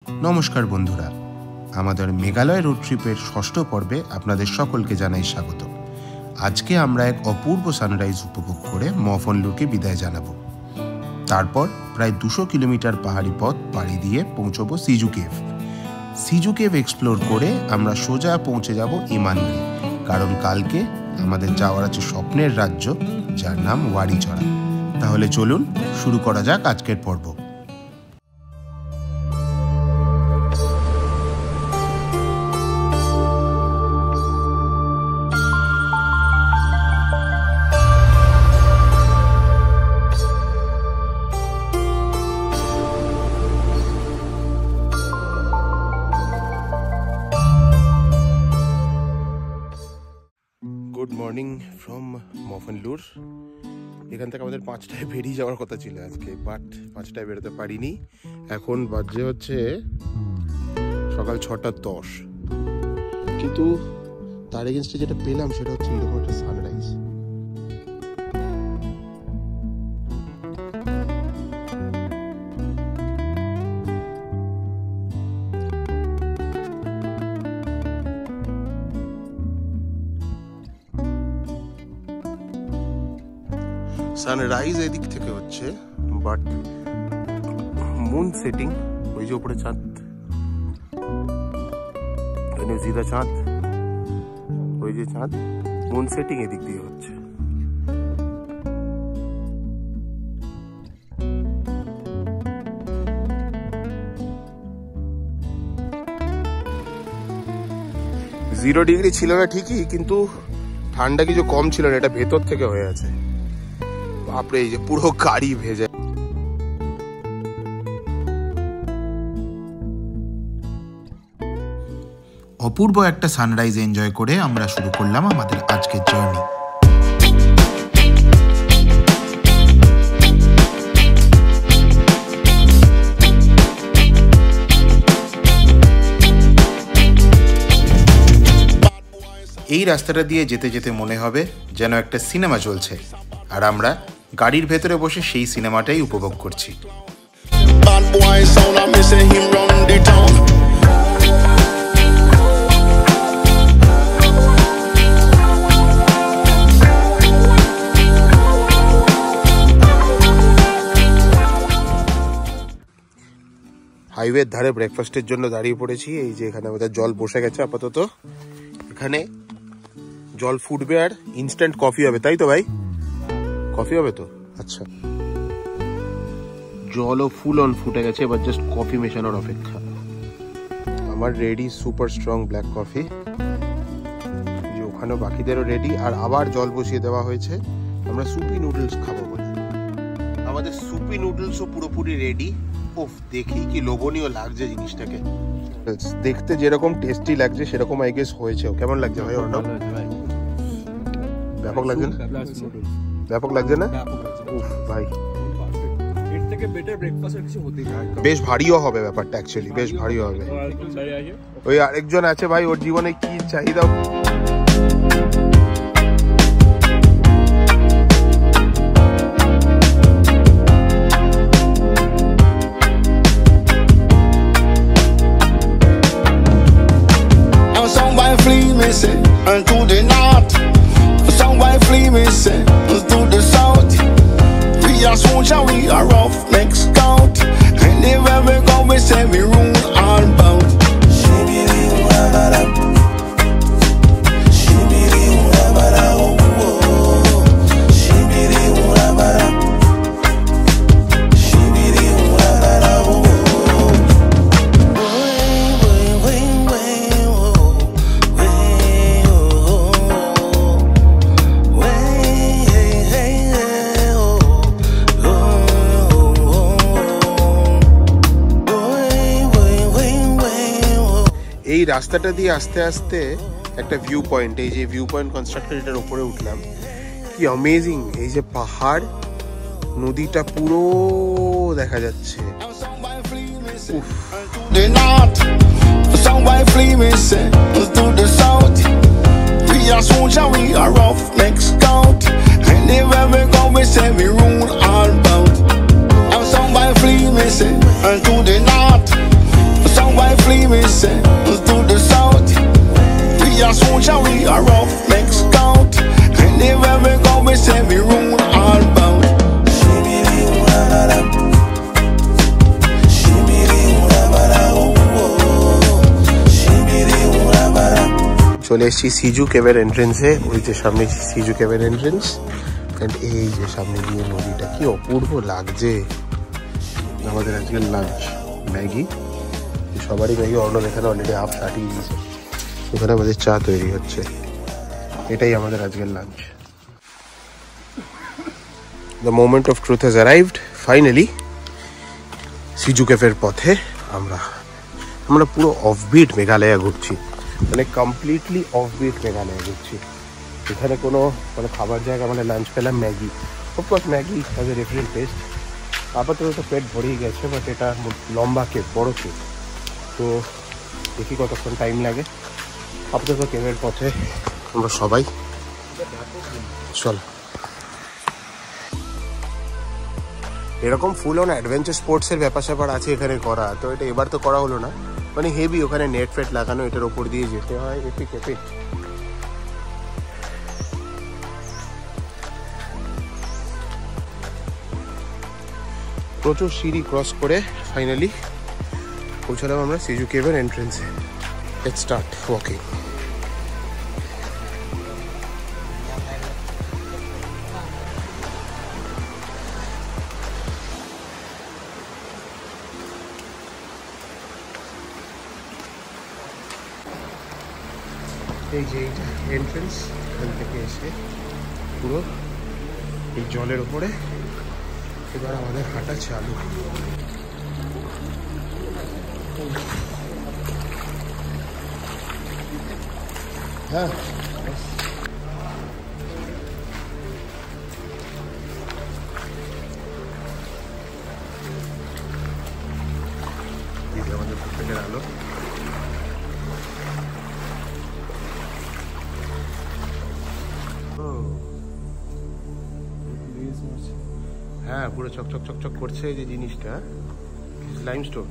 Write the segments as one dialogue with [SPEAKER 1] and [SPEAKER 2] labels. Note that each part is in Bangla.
[SPEAKER 1] নমস্কার বন্ধুরা, আমাদের মেঘালয় রোড ট্রিপের ষষ্ঠ পর্বে আপনাদের সকলকে জানাই স্বাগত। আজকে আমরা এক অপূর্ব সানরাইজ উপভোগ করে মফনলুরকে বিদায় জানাবো। তারপর প্রায় 200 কিলোমিটার পাহাড়ি পথ পাড়ি দিয়ে পৌঁছবো সিজু কেভ। সিজু কেভ এক্সপ্লোর করে আমরা সোজা পৌঁছে যাব ইমানগে, কারণ কালকে আমাদের যাওয়ার আছে স্বপ্নের রাজ্য, যার নাম ওয়ারিচড়া। তাহলে চলুন শুরু করা যাক আজকের পর্ব। গুড মর্নিং ফ্রম মফনলুর। এখান থেকে আমাদের 5টায় বেরিয়ে যাওয়ার কথা ছিল আজকে, বাট 5টায় বেরোতে পারিনি। এখন বাজে হচ্ছে সকাল 6:10, কিন্তু তার এগেনস্টে যেটা পেলাম সেটা হচ্ছে এরকম একটা সানরাইজ। সানরাইজ এদিক থেকে হচ্ছে, বাট মুন সেটিং, ওই যে উপরে চাঁদ, জিদা চাঁদ, ওই যে চাঁদ, মুন সেটিং এদিক দিয়ে হচ্ছে। জিরো ডিগ্রি ছিল না ঠিকই, কিন্তু ঠান্ডা কিছু কম ছিল না, এটা ভেতর থেকে হয়ে আছে। বাপরে, এই যে পুরো গাড়ি ভেজে।
[SPEAKER 2] অপূর্ব একটা সানরাইজ এনজয় করে আমরা শুরু করলাম আমাদের আজকের জার্নি।
[SPEAKER 1] এই রাস্তাটা দিয়ে যেতে যেতে মনে হবে যেন একটা সিনেমা চলছে, আর আমরা গাড়ির ভেতরে বসে সেই সিনেমাটাই উপভোগ করছি। হাইওয়ের ধারে ব্রেকফাস্টের জন্য দাঁড়িয়ে পড়েছি। এই যে এখানে আমাদের জল বসে গেছে আপাতত, এখানে জল ফুটবে আর ইনস্ট্যান্ট কফি হবে, তাই তো ভাই? কফি হবে তো? আচ্ছা, জলও ফুল অন ফুটে গেছে, এবার জাস্ট কফি মেশানোর অপেক্ষা। আমার ready super strong black coffee, যে ওখানেও বাকিদেরও রেডি, আর আবার জল বসিয়ে দেওয়া হয়েছে। আমরা সুপি নুডলস খাবো বলে আমাদের সুপি নুডলসও পুরোপুরি রেডি। ওফ, দেখেই কি লোভনীয় লাগছে জিনিসটাকে। দেখতে যেরকম টেস্টি লাগছে সেরকম আই গেস হয়েছেও। কেমন লাগছে ভাই অর্ণব? ব্যাপক লাগছে না? ব্যাপক লাগছে না? উফ ভাই, এর থেকে বেটার ব্রেকফাস্ট কিছু হতেই পারে। বেশ ভারীও হবে ব্যাপারটা, অ্যাকচুয়ালি বেশ ভারীও হবে। ওই আরেকজন আছে ভাই, ওর জীবনে কি চাহিদা।
[SPEAKER 3] And to the north, some white flea missing. To the south, we are soldier, we are rough next scout. Anywhere we go, we say we rule all bout.
[SPEAKER 1] এই রাস্তাটা দিয়ে আস্তে আস্তে একটা ভিউ পয়েন্ট, এই যে ভিউ পয়েন্ট কনস্ট্রাক্টেড, এটার উপরে উঠলাম। কি অ্যামেজিং! এই যে পাহাড়, নদীটা পুরো দেখা যাচ্ছে। And to the north, চলে এসেছি সিজু কেভের এন্ট্রেন্সে। ওই যে সামনে সিজু কেভের এন্ট্রেন্স, অ্যান্ড এই যে সামনে দিয়ে নদীটা, কি অপূর্ব লাগছে। আমাদের আজকের লাঞ্চ ম্যাগি, সবারই ম্যাগি। অর্ণব এখানে অলরেডি হাফ সাটিয়ে দিয়েছে, ওখানে আমাদের চা তৈরি হচ্ছে। এটাই আমাদের আজকের lunch. The moment of truth has arrived finally. Siju কেভের পথে আমরা পুরো অফবিট মেঘালয়া ঘুরছি, মানে কমপ্লিটলি অফবিট মেঘালয়া ঘুরছি। এখানে কোনো মানে খাবার জায়গা, মানে লাঞ্চ পেলাম Maggi. Of course Maggi has a different taste. আপাতত তো পেট ভরেই গেছে, বাট এটা লম্বা কেভ, বড় কেভ, তো দেখি কতক্ষণ টাইম লাগে। আপাতত কেভের পথে আমরা সবাই চল। এরকম ফুল অন অ্যাডভেঞ্চার স্পোর্টসের ব্যাপার স্যাপার আছে এখানে করা, তো এটা এবার তো করা হলো না, মানে হেভি। ওখানে নেট ফেট লাগানো, এটার ওপর দিয়ে যেতে হয়, এপিক এপিক। প্রচুর সিঁড়ি ক্রস করে ফাইনালি পৌঁছালাম আমরা সিজু কেভের এন্ট্রেন্সে। Let's start walking. এই যে এইটা এন্ট্রেন্স, এখান থেকে এসে পুরো এই জলের উপরে এবার আমাদের হাঁটা চালু। হ্যাঁ, এই যে আমাদের হোটেলের আলো। হ্যাঁ, পুরো চকচক চকচক করছে এই যে জিনিসটা, লাইমস্টোন।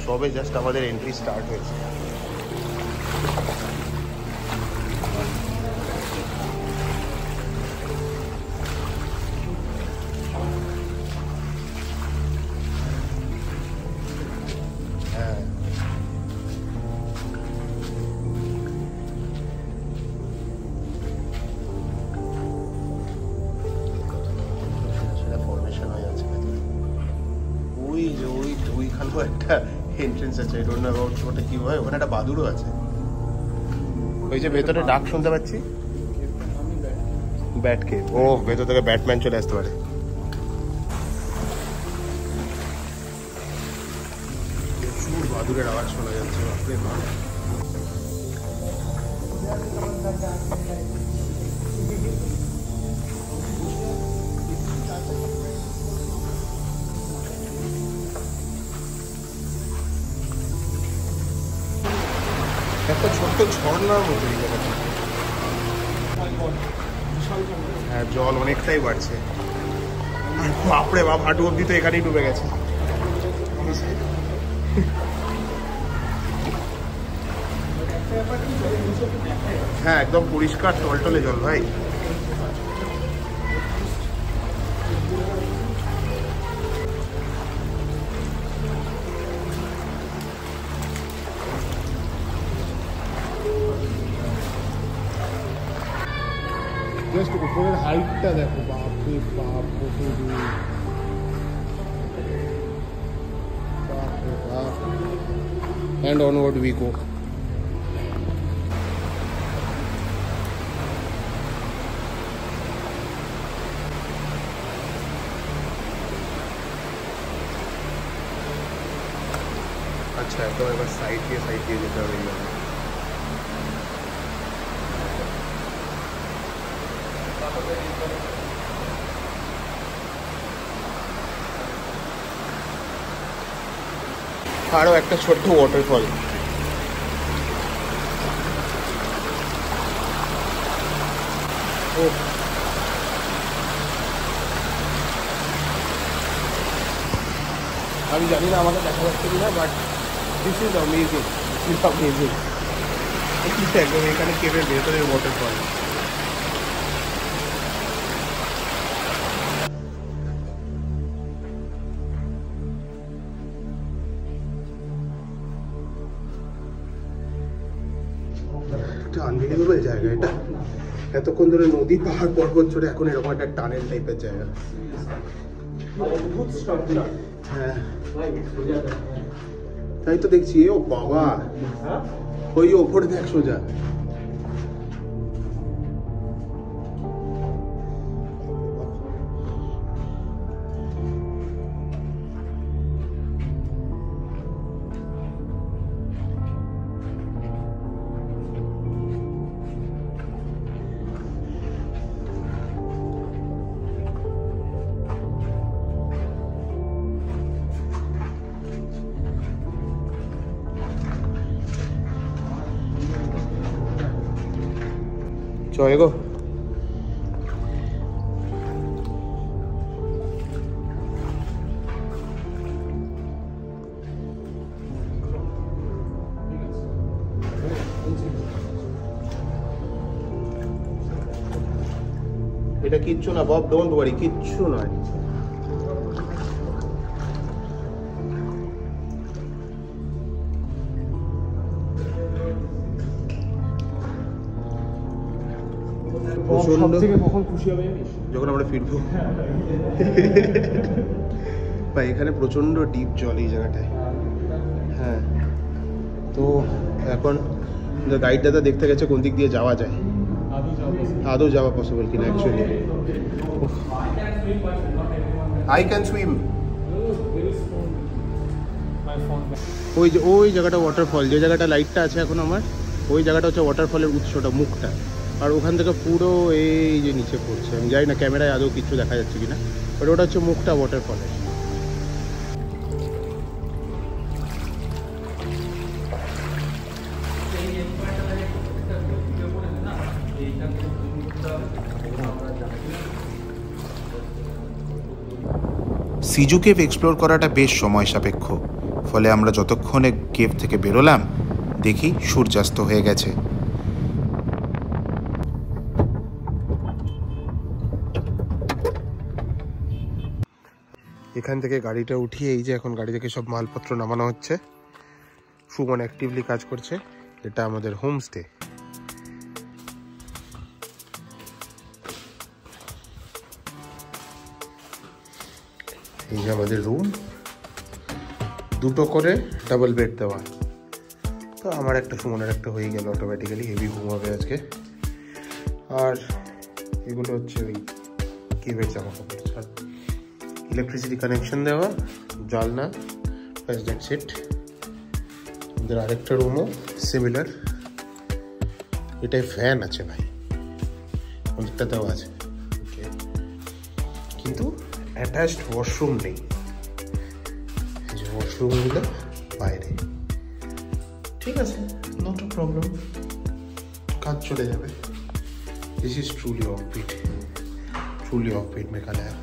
[SPEAKER 1] সবে জাস্ট আমাদের এন্ট্রি স্টার্ট হয়েছে। হ্যাঁ, ওইখানেও একটা এন্ট্রেন্স আছে, আই ডোন্ট নো অ্যাবাউট ওটা কি হয়। ওখানে একটা বাদুড়ও আছে, ওই যে ভেতরে ডাক শুনতে পাচ্ছি, ব্যাট কেভ। ও, ভেতর থেকে ব্যাটম্যান চলে আসতে পারে। প্রচুর বাদুড়ের আওয়াজ শোনা যাচ্ছে, বাপরে বাপ। একটা ছোট্ট ঝর্ণার মতো এই জায়গাটা। হ্যাঁ, জল অনেকটাই বাড়ছে, বাপরে বাপ, হাঁটু অব্দি তো এখানেই ডুবে গেছে। হ্যাঁ, একদম পরিষ্কার টলটলে জল ভাই। জাস্ট উপরের হাইটটা দেখো, বাপরে বাপ, কত দূর, বাপরে বাপ। And onward we go. আচ্ছা, একদম এবার সাইড দিয়ে যেতে হবে। আরো একটা ছোট্ট ওয়াটারফল। আমি জানি না আমাকে দেখা যাচ্ছে কিনা, বাট দিস ইজ অ্যামেজিং, একদম এখানে কেভের ভেতরের ওয়াটারফল। আনবিলিভেবল জায়গা এটা। এতক্ষণ ধরে নদী পাহাড় পর্বত চড়ে এখন এরকম একটা টানেল টাইপের জায়গা। হ্যাঁ তাই তো দেখছি। ও বাবা, ওই ওপরে দেখ সোজা। চলে গো। এটা কিচ্ছু না বব, ডোন্ট ওয়ারি, কিচ্ছু নয়।
[SPEAKER 4] কখন খুশি হবে জানিস?
[SPEAKER 1] যখন আমরা ফিরবো। ভাই এখানে প্রচন্ড ডিপ জল এই জায়গাটায়। হ্যাঁ তো এখন গাইড দাদা দেখতে গেছে কোন দিক দিয়ে যাওয়া যায়, আদৌ যাওয়া পসিবল কিনা অ্যাকচুয়ালি। I can swim. ওই জায়গাটা ওয়াটারফল, যে জায়গাটা লাইটটা আছে এখন আমার, ওই জায়গাটা হচ্ছে ওয়াটারফলের উৎসটা, মুখটা। আর ওখান থেকে পুরো এই যে নিচে পড়ছে, আমি জানি না ক্যামেরায় আদৌ কিছু দেখা যাচ্ছে কিনা, বাট ওটা হচ্ছে মুখটা ওয়াটারফলের।
[SPEAKER 2] সিজু কেভ এক্সপ্লোর করাটা বেশ সময় সাপেক্ষ, ফলে আমরা যতক্ষণে কেভ থেকে বেরোলাম দেখি সূর্যাস্ত হয়ে গেছে।
[SPEAKER 1] এখান থেকে গাড়িটা উঠিয়ে এই যে এখন গাড়ি থেকে সব মালপত্র নামানো হচ্ছে। সুমন অ্যাক্টিভলি কাজ করছে। এটা আমাদের হোমস্টে। এই যে আমাদের রুম, দুটো করে ডাবল বেড দেওয়া। তো আমার একটা, সুমনের একটা হয়ে গেল অটোমেটিক্যালি। হেভি ঘুম হবে আজকে। আর এগুলো হচ্ছে ওই কেভের জামা কাপড়। আর ইলেকট্রিসিটি কানেকশন দেওয়া, জানলা, ব্যাস দ্যাটস ইট। আমাদের আরেকটা রুমও সিমিলার। এটাই ফ্যান আছে ভাই, অনেকটাতেও আছে, কিন্তু অ্যাটাচড ওয়াশরুম নেই। এই যে ওয়াশরুমগুলো বাইরে। ঠিক আছে, নট আ প্রবলেম, কাজ চলে যাবে। This is truly offbeat, truly offbeat Meghalaya.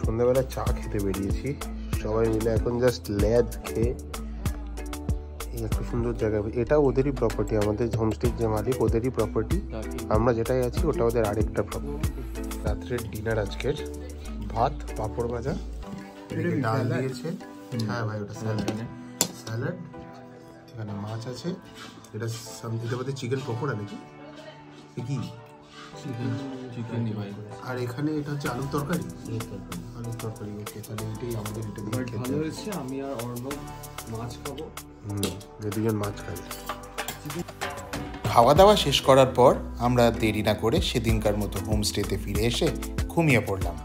[SPEAKER 1] সন্ধ্যাবেলা চা খেতে বেরিয়েছি সবাই মিলে। এখন জাস্ট ল্যাদ খেয়ে একটা সুন্দর জায়গা। এটা ওদেরই প্রপার্টি, আমাদের হোমস্টের যে মালিক ওদেরই প্রপার্টি। আমরা যেটাই আছি ওটা ওদের আরেকটা প্রপার্টি। রাত্রের ডিনার আজকের ভাত, পাঁপড় ভাজা, ডাল দিয়েছে। হ্যাঁ ভাই, ওটা স্যালাড, স্যালাড। এখানে মাছ আছে। এটা এটা বোধহয় চিকেন পকোড়া নাকি কি? চিকেন। আর এখানে এটা হচ্ছে আলুর তরকারি। আলুর তরকারি, ওকে। তাহলে এটাই আমাদের, এটা দিয়ে খেতে
[SPEAKER 4] ভালো হয়েছে। আমি আর অর্ণব মাছ খাবো।
[SPEAKER 1] দুজন মাছ খাবে।
[SPEAKER 2] খাওয়া দাওয়া শেষ করার পর আমরা দেরি না করে সেদিনকার মতো হোমস্টেতে ফিরে এসে ঘুমিয়ে পড়লাম।